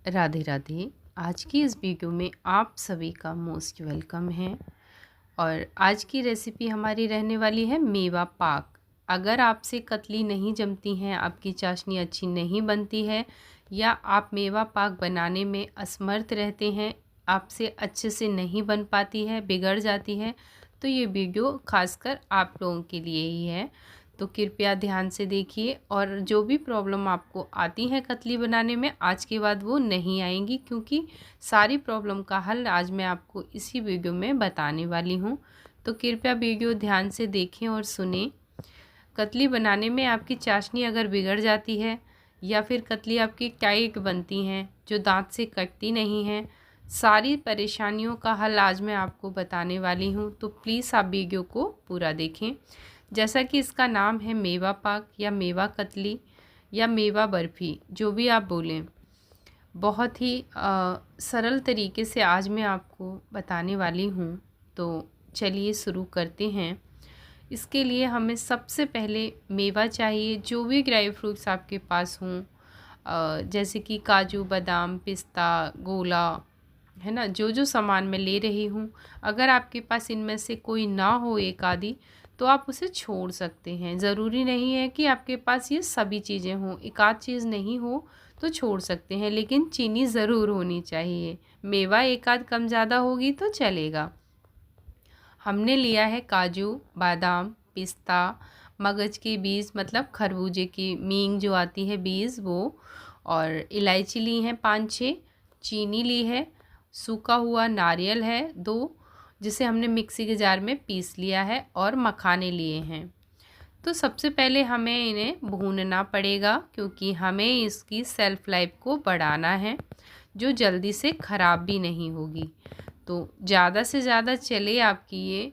राधे राधे। आज की इस वीडियो में आप सभी का मोस्ट वेलकम है। और आज की रेसिपी हमारी रहने वाली है मेवा पाक। अगर आपसे कतली नहीं जमती हैं, आपकी चाशनी अच्छी नहीं बनती है, या आप मेवा पाक बनाने में असमर्थ रहते हैं, आपसे अच्छे से नहीं बन पाती है, बिगड़ जाती है, तो ये वीडियो खासकर आप लोगों के लिए ही है। तो कृपया ध्यान से देखिए, और जो भी प्रॉब्लम आपको आती है कतली बनाने में, आज के बाद वो नहीं आएंगी, क्योंकि सारी प्रॉब्लम का हल आज मैं आपको इसी वीडियो में बताने वाली हूँ। तो कृपया वीडियो ध्यान से देखें और सुनें। कतली बनाने में आपकी चाशनी अगर बिगड़ जाती है, या फिर कतली आपकी टाइट बनती हैं, जो दांत से कटती नहीं हैं, सारी परेशानियों का हल आज मैं आपको बताने वाली हूँ। तो प्लीज़ आप वीडियो को पूरा देखें। जैसा कि इसका नाम है मेवा पाक, या मेवा कतली, या मेवा बर्फ़ी, जो भी आप बोलें, बहुत ही सरल तरीके से आज मैं आपको बताने वाली हूँ। तो चलिए शुरू करते हैं। इसके लिए हमें सबसे पहले मेवा चाहिए, जो भी ड्राई फ्रूट्स आपके पास हों, जैसे कि काजू, बादाम, पिस्ता, गोला, है ना, जो जो सामान मैं ले रही हूँ। अगर आपके पास इनमें से कोई ना हो, एक आधी, तो आप उसे छोड़ सकते हैं। ज़रूरी नहीं है कि आपके पास ये सभी चीज़ें हों, एक आध चीज़ नहीं हो तो छोड़ सकते हैं, लेकिन चीनी ज़रूर होनी चाहिए। मेवा एक आध कम ज़्यादा होगी तो चलेगा। हमने लिया है काजू, बादाम, पिस्ता, मगज के बीज, मतलब खरबूजे की मींग जो आती है, बीज, वो, और इलायची ली है 5-6, चीनी ली है, सूखा हुआ नारियल है 2, जिसे हमने मिक्सी के जार में पीस लिया है, और मखाने लिए हैं। तो सबसे पहले हमें इन्हें भूनना पड़ेगा, क्योंकि हमें इसकी सेल्फ लाइफ को बढ़ाना है, जो जल्दी से ख़राब भी नहीं होगी। तो ज़्यादा से ज़्यादा चले आपकी ये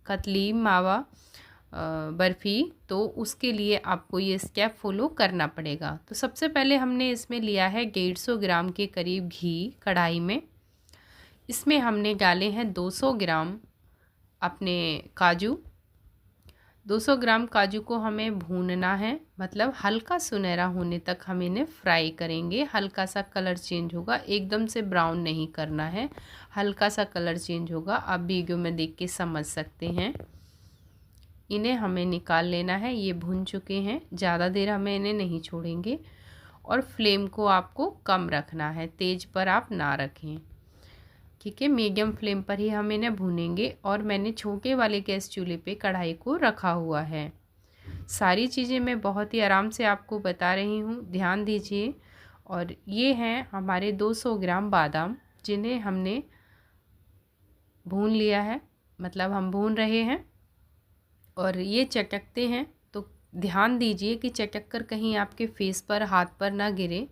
कतली मावा बर्फ़ी, तो उसके लिए आपको ये स्टेप फॉलो करना पड़ेगा। तो सबसे पहले हमने इसमें लिया है 150 ग्राम के करीब घी कढ़ाई में। इसमें हमने डाले हैं 200 ग्राम अपने काजू। 200 ग्राम काजू को हमें भूनना है, मतलब हल्का सुनहरा होने तक हम इन्हें फ्राई करेंगे। हल्का सा कलर चेंज होगा, एकदम से ब्राउन नहीं करना है, हल्का सा कलर चेंज होगा। आप वीडियो में देख के समझ सकते हैं। इन्हें हमें निकाल लेना है। ये भून चुके हैं, ज़्यादा देर हमें इन्हें नहीं छोड़ेंगे। और फ्लेम को आपको कम रखना है, तेज़ पर आप ना रखें, ठीक है। मीडियम फ्लेम पर ही हम इन्हें भूनेंगे। और मैंने छोटे वाले गैस चूल्हे पे कढ़ाई को रखा हुआ है। सारी चीज़ें मैं बहुत ही आराम से आपको बता रही हूँ, ध्यान दीजिए। और ये हैं हमारे 200 ग्राम बादाम, जिन्हें हमने भून लिया है, मतलब हम भून रहे हैं। और ये चटकते हैं, तो ध्यान दीजिए कि चटक कर कहीं आपके फेस पर, हाथ पर ना गिरे।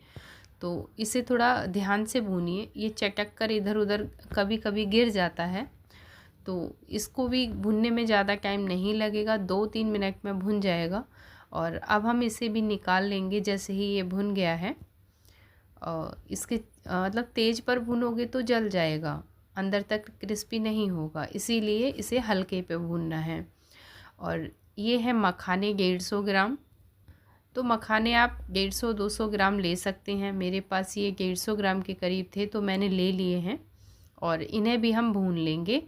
तो इसे थोड़ा ध्यान से भूनिए। ये चटक कर इधर उधर कभी कभी गिर जाता है, तो इसको भी भुनने में ज़्यादा टाइम नहीं लगेगा, 2-3 मिनट में भुन जाएगा। और अब हम इसे भी निकाल लेंगे जैसे ही ये भुन गया है। इसके मतलब तेज़ पर भुनोगे तो जल जाएगा, अंदर तक क्रिस्पी नहीं होगा, इसीलिए इसे हल्के पे भूनना है। और ये है मखाने 150 ग्राम। तो मखाने आप 150-200 ग्राम ले सकते हैं। मेरे पास ये 150 ग्राम के करीब थे, तो मैंने ले लिए हैं। और इन्हें भी हम भून लेंगे।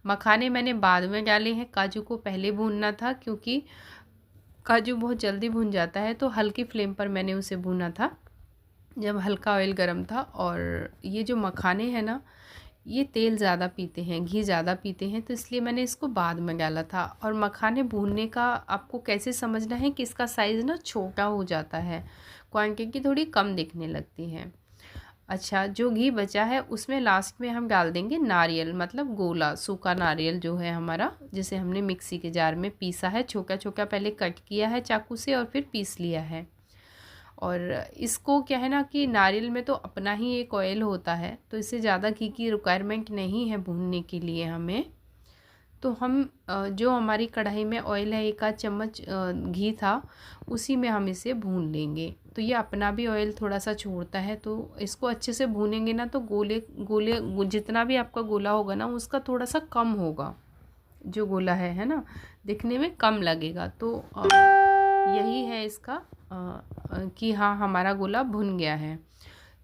मखाने मैंने बाद में डाले हैं, काजू को पहले भूनना था, क्योंकि काजू बहुत जल्दी भून जाता है। तो हल्की फ्लेम पर मैंने उसे भूना था, जब हल्का ऑयल गर्म था। और ये जो मखाने हैं ना, ये तेल ज़्यादा पीते हैं, घी ज़्यादा पीते हैं, तो इसलिए मैंने इसको बाद में डाला था। और मखाने भूनने का आपको कैसे समझना है कि इसका साइज़ ना छोटा हो जाता है, क्वांटिटी थोड़ी कम दिखने लगती है। अच्छा, जो घी बचा है उसमें लास्ट में हम डाल देंगे नारियल, मतलब गोला, सूखा नारियल जो है हमारा, जिसे हमने मिक्सी के जार में पीसा है, छोटा छोटा पहले कट किया है चाकू से और फिर पीस लिया है। और इसको क्या है ना कि नारियल में तो अपना ही एक ऑयल होता है, तो इससे ज़्यादा घी की रिक्वायरमेंट नहीं है भूनने के लिए हमें। तो हम जो हमारी कढ़ाई में ऑयल है, 1 आध चम्मच घी था, उसी में हम इसे भून लेंगे। तो ये अपना भी ऑयल थोड़ा सा छोड़ता है, तो इसको अच्छे से भूनेंगे ना, तो गोले गोले जितना भी आपका गोला होगा ना, उसका थोड़ा सा कम होगा, जो गोला है ना, दिखने में कम लगेगा। तो यही है इसका कि हाँ, हमारा गोला भुन गया है।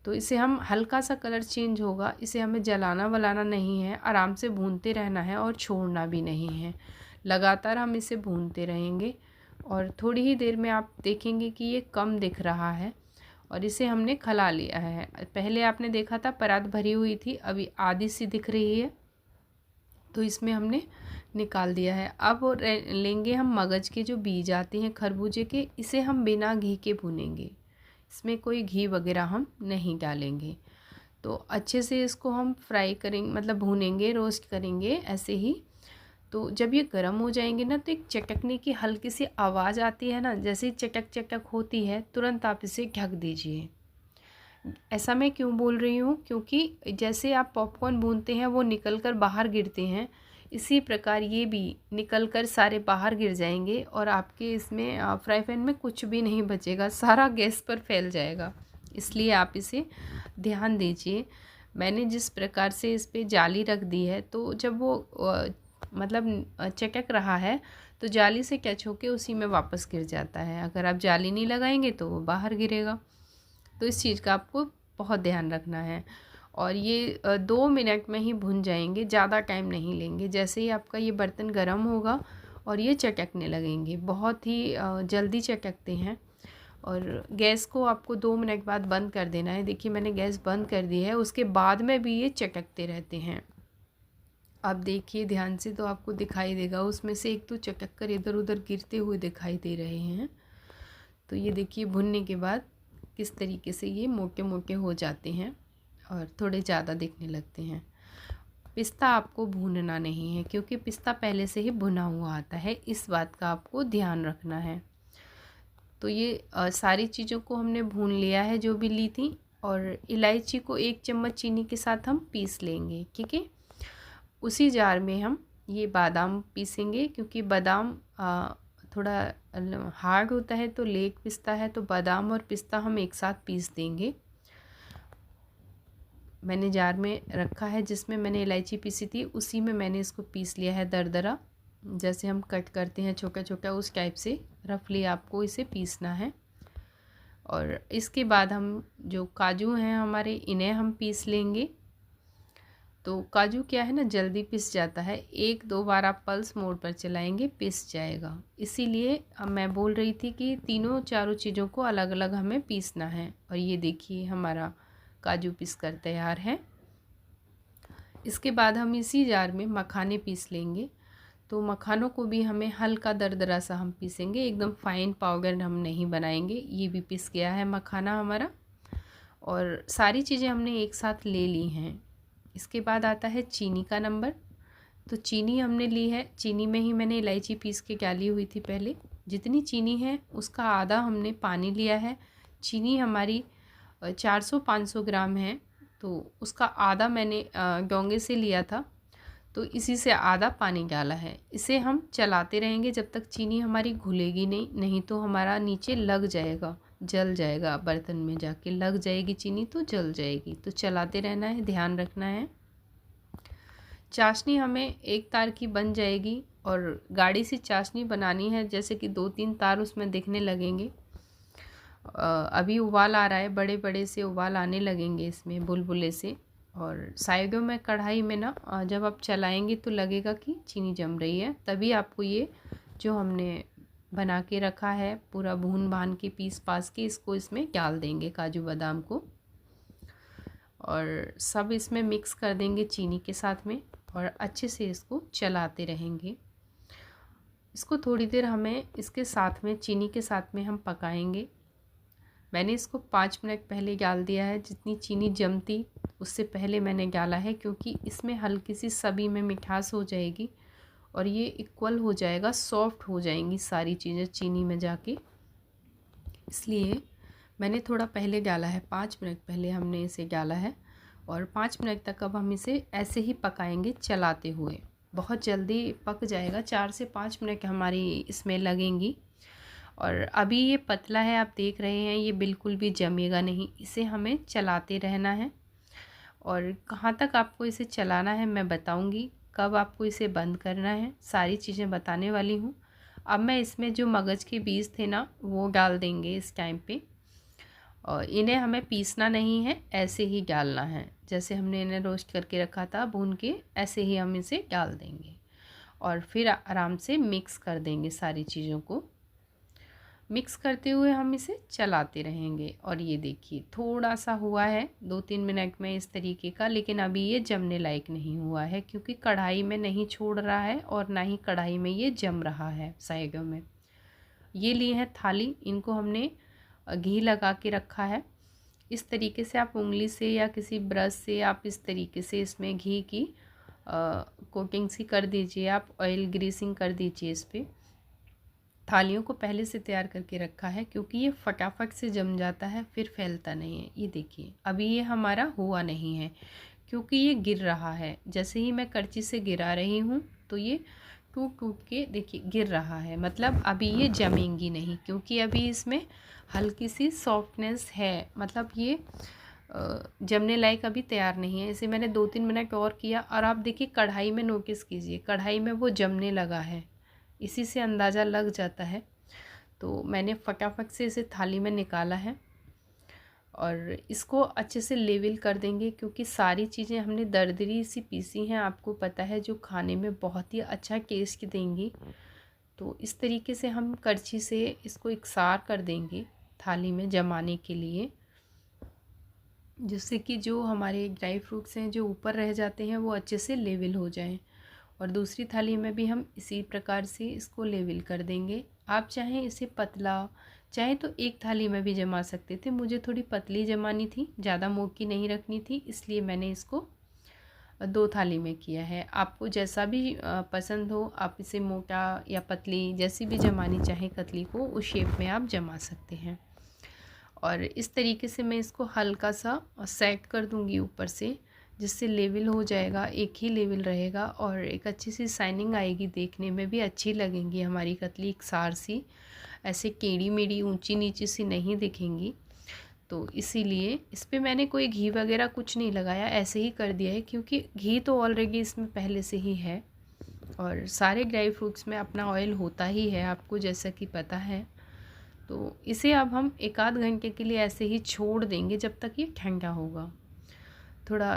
तो इसे हम हल्का सा कलर चेंज होगा, इसे हमें जलाना वलाना नहीं है, आराम से भूनते रहना है और छोड़ना भी नहीं है। लगातार हम इसे भूनते रहेंगे और थोड़ी ही देर में आप देखेंगे कि ये कम दिख रहा है और इसे हमने खला लिया है। पहले आपने देखा था परात भरी हुई थी, अभी आधी सी दिख रही है, तो इसमें हमने निकाल दिया है। अब लेंगे हम मगज के जो बीज आते हैं खरबूजे के, इसे हम बिना घी के भूनेंगे, इसमें कोई घी वगैरह हम नहीं डालेंगे। तो अच्छे से इसको हम फ्राई करेंगे, मतलब भूनेंगे, रोस्ट करेंगे ऐसे ही। तो जब ये गर्म हो जाएंगे ना, तो एक चटकने की हल्की सी आवाज़ आती है ना, जैसे ही चटक चटक होती है तुरंत आप इसे ढक दीजिए। ऐसा मैं क्यों बोल रही हूँ, क्योंकि जैसे आप पॉपकॉर्न भूनते हैं वो निकल कर बाहर गिरते हैं, इसी प्रकार ये भी निकल कर सारे बाहर गिर जाएंगे और आपके इसमें फ्राई पैन में कुछ भी नहीं बचेगा, सारा गैस पर फैल जाएगा। इसलिए आप इसे ध्यान दीजिए। मैंने जिस प्रकार से इस पर जाली रख दी है, तो जब वो मतलब चटक रहा है तो जाली से कैच होके उसी में वापस गिर जाता है। अगर आप जाली नहीं लगाएंगे तो वो बाहर गिरेगा। तो इस चीज़ का आपको बहुत ध्यान रखना है। और ये 2 मिनट में ही भुन जाएंगे, ज़्यादा टाइम नहीं लेंगे। जैसे ही आपका ये बर्तन गर्म होगा और ये चटकने लगेंगे, बहुत ही जल्दी चटकते हैं। और गैस को आपको 2 मिनट बाद बंद कर देना है। देखिए मैंने गैस बंद कर दी है, उसके बाद में भी ये चटकते रहते हैं। आप देखिए ध्यान से तो आपको दिखाई देगा, उसमें से एक तो चटक कर इधर उधर गिरते हुए दिखाई दे रहे हैं। तो ये देखिए भुनने के बाद किस तरीके से ये मोटे मोटे हो जाते हैं और थोड़े ज़्यादा दिखने लगते हैं। पिस्ता आपको भूनना नहीं है, क्योंकि पिस्ता पहले से ही भुना हुआ आता है, इस बात का आपको ध्यान रखना है। तो ये सारी चीज़ों को हमने भून लिया है जो भी ली थी। और इलायची को 1 चम्मच चीनी के साथ हम पीस लेंगे, ठीक है। उसी जार में हम ये बादाम पीसेंगे, क्योंकि बादाम थोड़ा हार्ड होता है तो लेट पिसता है, तो बादाम और पिस्ता हम एक साथ पीस देंगे। मैंने जार में रखा है जिसमें मैंने इलायची पीसी थी, उसी में मैंने इसको पीस लिया है दरदरा। जैसे हम कट करते हैं छोटा छोटा, उस टाइप से रफली आपको इसे पीसना है। और इसके बाद हम जो काजू हैं हमारे, इन्हें हम पीस लेंगे। तो काजू क्या है ना, जल्दी पिस जाता है, 1-2 बार आप पल्स मोड पर चलाएंगे पिस जाएगा। इसीलिए अब मैं बोल रही थी कि तीनों चारों चीज़ों को अलग अलग हमें पीसना है। और ये देखिए हमारा काजू पीस कर तैयार है। इसके बाद हम इसी जार में मखाने पीस लेंगे। तो मखानों को भी हमें हल्का दरदरा सा हम पीसेंगे, एकदम फाइन पाउडर हम नहीं बनाएंगे। ये भी पिस गया है मखाना हमारा। और सारी चीज़ें हमने एक साथ ले ली हैं। इसके बाद आता है चीनी का नंबर। तो चीनी हमने ली है, चीनी में ही मैंने इलायची पीस के डाली हुई थी पहले। जितनी चीनी है उसका आधा हमने पानी लिया है। चीनी हमारी 400-500 ग्राम है, तो उसका आधा मैंने डोंगे से लिया था, तो इसी से आधा पानी डाला है। इसे हम चलाते रहेंगे जब तक चीनी हमारी घुलेगी नहीं, नहीं तो हमारा नीचे लग जाएगा, जल जाएगा, बर्तन में जाके लग जाएगी चीनी तो जल जाएगी। तो चलाते रहना है, ध्यान रखना है। चाशनी हमें एक तार की बन जाएगी और गाढ़ी सी चाशनी बनानी है, जैसे कि 2-3 तार उसमें दिखने लगेंगे। अभी उबाल आ रहा है, बड़े बड़े से उबाल आने लगेंगे इसमें बुलबुले से। और साइडों में कढ़ाई में ना जब आप चलाएंगे तो लगेगा कि चीनी जम रही है, तभी आपको ये जो हमने बना के रखा है पूरा भून भान के पीस पास के, इसको इसमें डाल देंगे काजू बादाम को। और सब इसमें मिक्स कर देंगे चीनी के साथ में और अच्छे से इसको चलाते रहेंगे। इसको थोड़ी देर हमें इसके साथ में, चीनी के साथ में हम पकाएंगे। मैंने इसको 5 मिनट पहले डाल दिया है, जितनी चीनी जमती उससे पहले मैंने डाला है, क्योंकि इसमें हल्की सी सभी में मिठास हो जाएगी और ये इक्वल हो जाएगा, सॉफ्ट हो जाएंगी सारी चीज़ें चीनी में जाके। इसलिए मैंने थोड़ा पहले डाला है, 5 मिनट पहले हमने इसे डाला है। और 5 मिनट तक अब हम इसे ऐसे ही पकाएंगे चलाते हुए। बहुत जल्दी पक जाएगा, 4 से 5 मिनट हमारी इसमें लगेंगी। और अभी ये पतला है, आप देख रहे हैं, ये बिल्कुल भी जमेगा नहीं, इसे हमें चलाते रहना है। और कहाँ तक आपको इसे चलाना है मैं बताऊंगी, कब आपको इसे बंद करना है, सारी चीज़ें बताने वाली हूँ। अब मैं इसमें जो मगज के बीज थे ना वो डाल देंगे इस टाइम पे। और इन्हें हमें पीसना नहीं है, ऐसे ही डालना है। जैसे हमने इन्हें रोस्ट करके रखा था भून के, ऐसे ही हम इसे डाल देंगे और फिर आराम से मिक्स कर देंगे। सारी चीज़ों को मिक्स करते हुए हम इसे चलाते रहेंगे। और ये देखिए थोड़ा सा हुआ है 2-3 मिनट में इस तरीके का, लेकिन अभी ये जमने लायक नहीं हुआ है क्योंकि कढ़ाई में नहीं छोड़ रहा है और ना ही कढ़ाई में ये जम रहा है साइडों में। ये लिए हैं थाली, इनको हमने घी लगा के रखा है। इस तरीके से आप उंगली से या किसी ब्रश से आप इस तरीके से इसमें घी की कोटिंग सी कर दीजिए, आप ऑयल ग्रीसिंग कर दीजिए इस पर। थालियों को पहले से तैयार करके रखा है क्योंकि ये फटाफट से जम जाता है, फिर फैलता नहीं है। ये देखिए अभी ये हमारा हुआ नहीं है क्योंकि ये गिर रहा है। जैसे ही मैं करछी से गिरा रही हूँ तो ये टूट टूट के देखिए गिर रहा है, मतलब अभी ये जमेंगी नहीं क्योंकि अभी इसमें हल्की सी सॉफ्टनेस है, मतलब ये जमने लायक अभी तैयार नहीं है। इसे मैंने 2-3 मिनट और किया और आप देखिए कढ़ाई में नोटिस कीजिए, कढ़ाई में वो जमने लगा है, इसी से अंदाज़ा लग जाता है। तो मैंने फटाफट से इसे थाली में निकाला है और इसको अच्छे से लेवल कर देंगे क्योंकि सारी चीज़ें हमने दरदरी सी पीसी हैं, आपको पता है, जो खाने में बहुत ही अच्छा टेस्ट देंगी। तो इस तरीके से हम करछी से इसको इकसार कर देंगे थाली में जमाने के लिए, जिससे कि जो हमारे ड्राई फ्रूट्स हैं जो ऊपर रह जाते हैं वो अच्छे से लेवल हो जाएं। और दूसरी थाली में भी हम इसी प्रकार से इसको लेवल कर देंगे। आप चाहें इसे पतला, चाहे तो एक थाली में भी जमा सकते थे। मुझे थोड़ी पतली जमानी थी, ज़्यादा मोटी नहीं रखनी थी, इसलिए मैंने इसको 2 थाली में किया है। आपको जैसा भी पसंद हो, आप इसे मोटा या पतली जैसी भी जमानी चाहे कतली को, उस शेप में आप जमा सकते हैं। और इस तरीके से मैं इसको हल्का सा सेट कर दूंगी ऊपर से, जिससे लेवल हो जाएगा, एक ही लेवल रहेगा और एक अच्छी सी शाइनिंग आएगी, देखने में भी अच्छी लगेंगी हमारी कतली एकसार सी, ऐसे टेढ़ी मेढ़ी ऊंची नीची सी नहीं दिखेंगी। तो इसीलिए इस पर मैंने कोई घी वगैरह कुछ नहीं लगाया, ऐसे ही कर दिया है क्योंकि घी तो ऑलरेडी इसमें पहले से ही है और सारे ड्राई फ्रूट्स में अपना ऑयल होता ही है, आपको जैसा कि पता है। तो इसे अब हम 1-आध घंटे के लिए ऐसे ही छोड़ देंगे जब तक ये ठंडा होगा। थोड़ा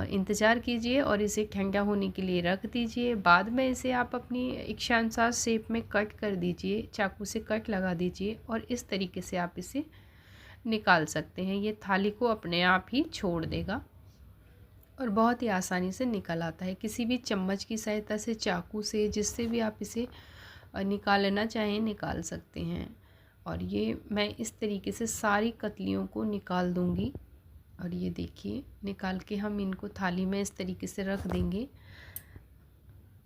इंतज़ार कीजिए और इसे ठंडा होने के लिए रख दीजिए। बाद में इसे आप अपनी इच्छानुसार शेप में कट कर दीजिए, चाकू से कट लगा दीजिए और इस तरीके से आप इसे निकाल सकते हैं। ये थाली को अपने आप ही छोड़ देगा और बहुत ही आसानी से निकल आता है। किसी भी चम्मच की सहायता से, चाकू से, जिससे भी आप इसे निकालना चाहें निकाल सकते हैं। और ये मैं इस तरीके से सारी कतलियों को निकाल दूंगी। और ये देखिए निकाल के हम इनको थाली में इस तरीके से रख देंगे।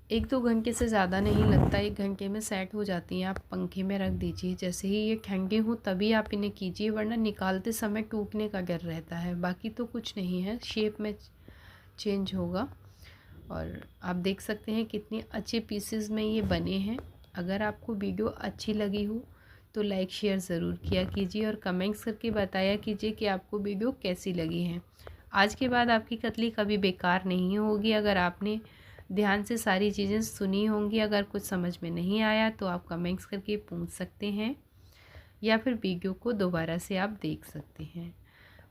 1-2 घंटे से ज़्यादा नहीं लगता, 1 घंटे में सेट हो जाती हैं। आप पंखे में रख दीजिए, जैसे ही ये ठंडे हो तभी आप इन्हें कीजिए, वरना निकालते समय टूटने का डर रहता है। बाकी तो कुछ नहीं है, शेप में चेंज होगा। और आप देख सकते हैं कितने अच्छे पीसेस में ये बने हैं। अगर आपको वीडियो अच्छी लगी हो तो लाइक शेयर ज़रूर किया कीजिए और कमेंट्स करके बताया कीजिए कि आपको वीडियो कैसी लगी है। आज के बाद आपकी कतली कभी बेकार नहीं होगी अगर आपने ध्यान से सारी चीज़ें सुनी होंगी। अगर कुछ समझ में नहीं आया तो आप कमेंट्स करके पूछ सकते हैं या फिर वीडियो को दोबारा से आप देख सकते हैं।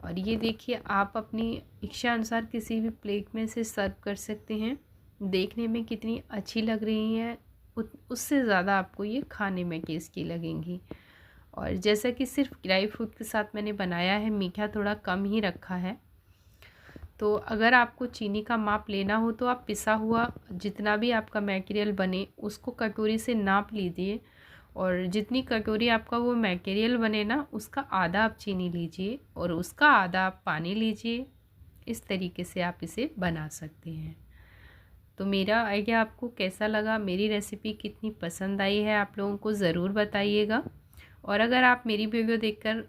और ये देखिए आप अपनी इच्छा अनुसार किसी भी प्लेट में से सर्व कर सकते हैं। देखने में कितनी अच्छी लग रही हैं, उससे ज़्यादा आपको ये खाने में टेस्टी लगेंगी। और जैसा कि सिर्फ ड्राई फ्रूट के साथ मैंने बनाया है, मीठा थोड़ा कम ही रखा है। तो अगर आपको चीनी का माप लेना हो तो आप पिसा हुआ जितना भी आपका मटेरियल बने उसको कटोरी से नाप लीजिए और जितनी कटोरी आपका वो मटेरियल बने ना, उसका आधा आप चीनी लीजिए और उसका आधा आप पानी लीजिए। इस तरीके से आप इसे बना सकते हैं। तो मेरा आइडिया आपको कैसा लगा, मेरी रेसिपी कितनी पसंद आई है, आप लोगों को ज़रूर बताइएगा। और अगर आप मेरी वीडियो देखकर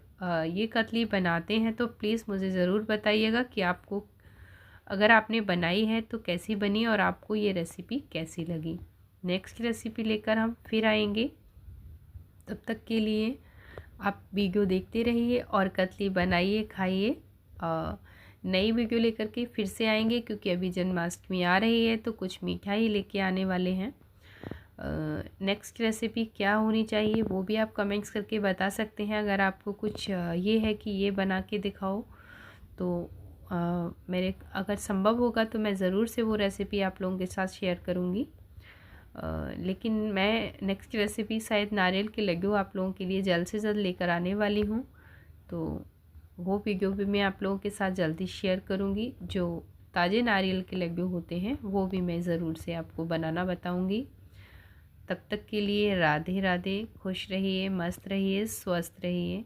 ये कतली बनाते हैं तो प्लीज़ मुझे ज़रूर बताइएगा कि आपको, अगर आपने बनाई है तो कैसी बनी और आपको ये रेसिपी कैसी लगी। नेक्स्ट रेसिपी लेकर हम फिर आएंगे, तब तक के लिए आप वीडियो देखते रहिए और कतली बनाइए, खाइए। नई वीडियो लेकर के फिर से आएंगे क्योंकि अभी जन्माष्टमी आ रही है तो कुछ मीठा ही लेके आने वाले हैं। नेक्स्ट रेसिपी क्या होनी चाहिए वो भी आप कमेंट्स करके बता सकते हैं। अगर आपको कुछ ये है कि ये बना के दिखाओ तो मेरे अगर संभव होगा तो मैं ज़रूर से वो रेसिपी आप लोगों के साथ शेयर करूँगी। लेकिन मैं नेक्स्ट रेसिपी शायद नारियल के लड्डू आप लोगों के लिए जल्द से जल्द लेकर आने वाली हूँ, तो वो वीडियो भी मैं आप लोगों के साथ जल्दी शेयर करूँगी। जो ताज़े नारियल के लड्डू होते हैं वो भी मैं ज़रूर से आपको बनाना बताऊँगी। तब तक के लिए राधे राधे, खुश रहिए, मस्त रहिए, स्वस्थ रहिए।